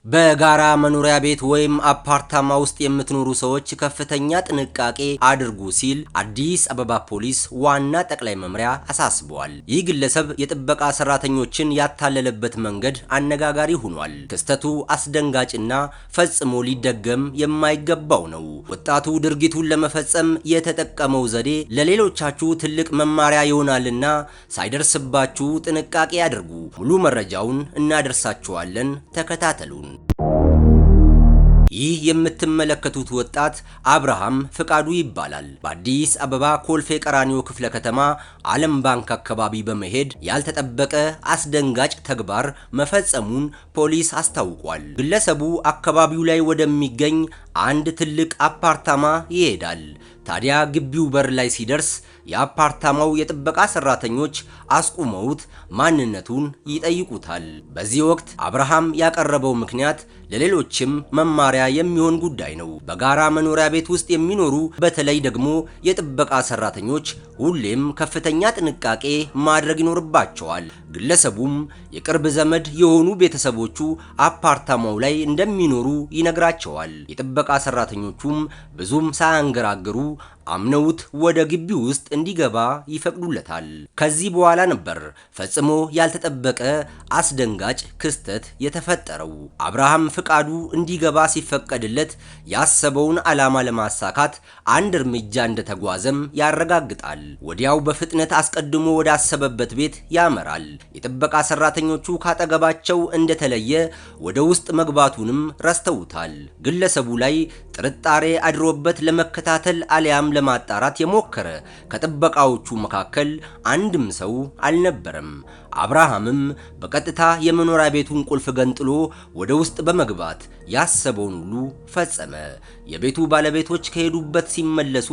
በጋራ መኖሪያ ቤት ወይም አፓርታማ ውስጥ የምትኖሩ ሰዎች ከፍተኛ ጥንቃቄ አድርጉ ሲል አዲስ አበባ ፖሊስ ዋና ጠቅላይ መምሪያ አሳስበዋል። ይህ ግለሰብ የጥበቃ ሰራተኞችን ያታለለበት መንገድ አነጋጋሪ ሆኗል። ክስተቱ አስደንጋጭና ፈጽሞ ሊደገም የማይገባው ነው። ወጣቱ ድርጊቱን ለመፈጸም የተጠቀመው ዘዴ ለሌሎቻችሁ ትልቅ መማሪያ ይሆናልና ሳይደርስባችሁ ጥንቃቄ አድርጉ። ሙሉ መረጃውን እናደርሳችኋለን። ተከታተሉን። ይህ የምትመለከቱት ወጣት አብርሃም ፍቃዱ ይባላል። በአዲስ አበባ ኮልፌ ቀራኒዮ ክፍለ ከተማ ዓለም ባንክ አካባቢ በመሄድ ያልተጠበቀ አስደንጋጭ ተግባር መፈጸሙን ፖሊስ አስታውቋል። ግለሰቡ አካባቢው ላይ ወደሚገኝ አንድ ትልቅ አፓርታማ ይሄዳል። ታዲያ ግቢው በር ላይ ሲደርስ የአፓርታማው የጥበቃ ሰራተኞች አስቁመውት ማንነቱን ይጠይቁታል። በዚህ ወቅት አብርሃም ያቀረበው ምክንያት ለሌሎችም መማሪያ የሚሆን ጉዳይ ነው። በጋራ መኖሪያ ቤት ውስጥ የሚኖሩ በተለይ ደግሞ የጥበቃ ሰራተኞች ሁሌም ከፍተኛ ጥንቃቄ ማድረግ ይኖርባቸዋል። ግለሰቡም የቅርብ ዘመድ የሆኑ ቤተሰቦቹ አፓርታማው ላይ እንደሚኖሩ ይነግራቸዋል። የጥበቃ ሰራተኞቹም ብዙም ሳያንገራግሩ አምነውት ወደ ግቢው ውስጥ እንዲገባ ይፈቅዱለታል። ከዚህ በኋላ ነበር ፈጽሞ ያልተጠበቀ አስደንጋጭ ክስተት የተፈጠረው። አብርሃም ፍቃዱ እንዲገባ ሲፈቀድለት ያሰበውን ዓላማ ለማሳካት አንድ እርምጃ እንደተጓዘም ያረጋግጣል። ወዲያው በፍጥነት አስቀድሞ ወዳሰበበት ቤት ያመራል። የጥበቃ ሰራተኞቹ ካጠገባቸው እንደተለየ ወደ ውስጥ መግባቱንም ረስተውታል። ግለሰቡ ላይ ጥርጣሬ አድሮበት ለመከታተል አሊያም ለማጣራት የሞከረ ከጥበቃዎቹ መካከል አንድም ሰው አልነበረም። አብርሃምም በቀጥታ የመኖሪያ ቤቱን ቁልፍ ገንጥሎ ወደ ውስጥ በመግባት ያሰበውን ሁሉ ፈጸመ። የቤቱ ባለቤቶች ከሄዱበት ሲመለሱ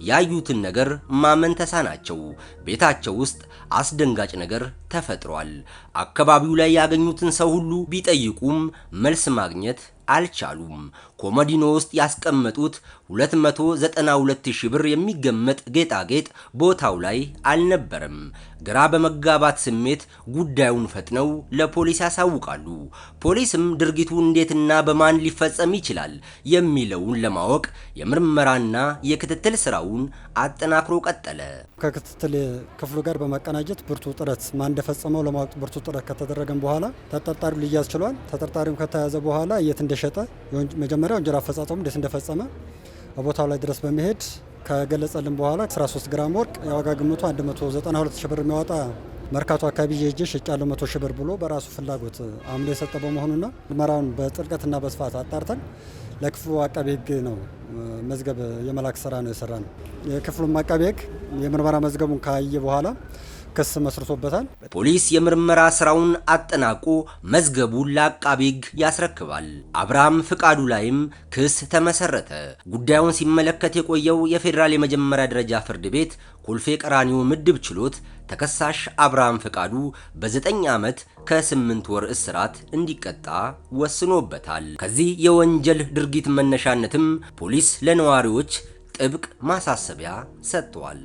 ያዩትን ነገር ማመን ተሳናቸው። ቤታቸው ውስጥ አስደንጋጭ ነገር ተፈጥሯል። አካባቢው ላይ ያገኙትን ሰው ሁሉ ቢጠይቁም መልስ ማግኘት አልቻሉም። ኮመዲኖ ውስጥ ያስቀመጡት 292,000 ብር የሚገመት ጌጣጌጥ ቦታው ላይ አልነበረም። ግራ በመጋባት ስሜት ጉዳዩን ፈጥነው ለፖሊስ ያሳውቃሉ። ፖሊስም ድርጊቱ እንዴትና በማን ሊፈጸም ይችላል የሚለውን ለማወቅ የምርመራና የክትትል ስራውን አጠናክሮ ቀጠለ። ከክትትል ክፍሉ ጋር በመቀናጀት ብርቱ ጥረት ማን እንደፈጸመው ለማወቅ ብርቱ ጥረት ከተደረገም በኋላ ተጠርጣሪው ሊያዝ ችሏል። ተጠርጣሪው ከተያዘ በኋላ የት እንደሸጠ መጀመሪያ ወንጀል አፈጻጸሙ እንዴት እንደፈጸመ ቦታው ላይ ድረስ በመሄድ ከገለጸልን በኋላ 13 ግራም ወርቅ የዋጋ ግምቱ 192,000 ብር የሚያወጣ መርካቶ አካባቢ የእጅ ሸጫለው 100,000 ብር ብሎ በራሱ ፍላጎት አምኖ የሰጠ በመሆኑና ምርመራውን በጥልቀትና በስፋት አጣርተን ለክፍሉ አቃቤ ሕግ ነው መዝገብ የመላክ ስራ ነው የሰራ ነው። የክፍሉ አቃቤ ሕግ የምርመራ መዝገቡን ካየ በኋላ ክስ መስርቶበታል። ፖሊስ የምርመራ ስራውን አጠናቆ መዝገቡን ለአቃቤ ሕግ ያስረክባል። አብርሃም ፍቃዱ ላይም ክስ ተመሰረተ። ጉዳዩን ሲመለከት የቆየው የፌዴራል የመጀመሪያ ደረጃ ፍርድ ቤት ኮልፌ ቀራኒዮ ምድብ ችሎት ተከሳሽ አብርሃም ፍቃዱ በ9 ዓመት ከ8 ወር እስራት እንዲቀጣ ወስኖበታል። ከዚህ የወንጀል ድርጊት መነሻነትም ፖሊስ ለነዋሪዎች ጥብቅ ማሳሰቢያ ሰጥቷል።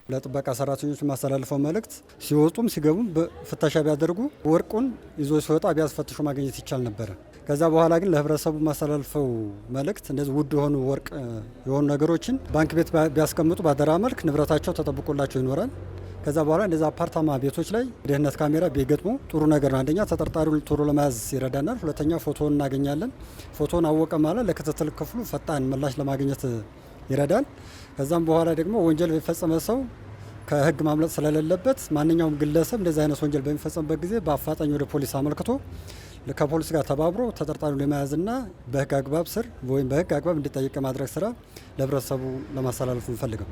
ለጥበቃ ሰራተኞች ማስተላለፈው መልእክት ሲወጡም ሲገቡም ፍተሻ ቢያደርጉ ወርቁን ይዞ ሲወጣ ቢያስፈትሹ ማግኘት ይቻል ነበር። ከዛ በኋላ ግን ለህብረተሰቡ ማስተላለፈው መልእክት እንደዚህ ውድ የሆኑ ወርቅ የሆኑ ነገሮችን ባንክ ቤት ቢያስቀምጡ ባደራ መልክ ንብረታቸው ተጠብቆላቸው ይኖራል። ከዛ በኋላ እንደዛ አፓርታማ ቤቶች ላይ ደህንነት ካሜራ ቢገጥሙ ጥሩ ነገር ነው። አንደኛ ተጠርጣሪው ቶሎ ለመያዝ ይረዳናል። ሁለተኛ ፎቶን እናገኛለን። ፎቶን አወቀ ማለት ለክትትል ክፍሉ ፈጣን ምላሽ ለማግኘት ይረዳል። ከዛም በኋላ ደግሞ ወንጀል በፈጸመ ሰው ከህግ ማምለጥ ስለሌለበት ማንኛውም ግለሰብ እንደዚህ አይነት ወንጀል በሚፈጸምበት ጊዜ በአፋጣኝ ወደ ፖሊስ አመልክቶ ከፖሊስ ጋር ተባብሮ ተጠርጣሪውን ለመያዝና በህግ አግባብ ስር ወይም በህግ አግባብ እንዲጠየቅ ማድረግ ስራ ለህብረተሰቡ ለማስተላለፍ እንፈልገው።